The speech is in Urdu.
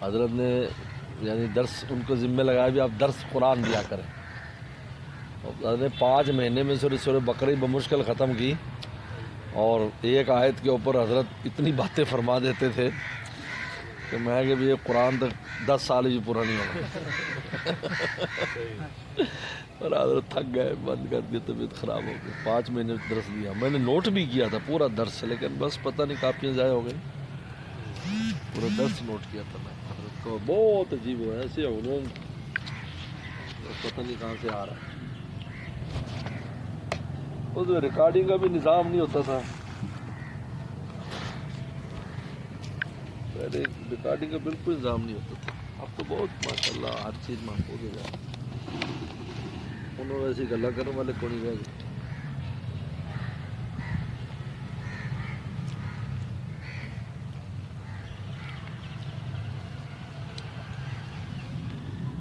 حضرت نے یعنی درس ان کو ذمہ لگایا بھی آپ درس قرآن دیا کریں. حضرت نے 5 مہینے میں سورہ بقرہ بمشکل ختم کی، اور ایک آیت کے اوپر حضرت اتنی باتیں فرما دیتے تھے کہ میں کہ بھی یہ قرآن تک 10 سال بھی پورا نہیں ہوگا. اور حضرت تھک گئے، بند کر دیا، طبیعت خراب ہو گئی. 5 مہینے درس دیا. میں نے نوٹ بھی کیا تھا پورا درس، لیکن بس پتہ نہیں کاپیاں ضائع ہو گئی. پورا درس نوٹ کیا تھا میں. حضرت کو بہت عجیب ہوا، ایسے علوم پتہ نہیں کہاں سے آ رہا ہے. اس میں ریکارڈنگ کا بھی نظام نہیں ہوتا تھا. پہلے ریکارڈنگ کا بالکل نظام نہیں ہوتا تھا. اب تو بہت ماشاء اللہ ہر چیز محفوظ ہو جائے. انہوں ویسے گلا کرنے والے کو نہیں رہ گئے.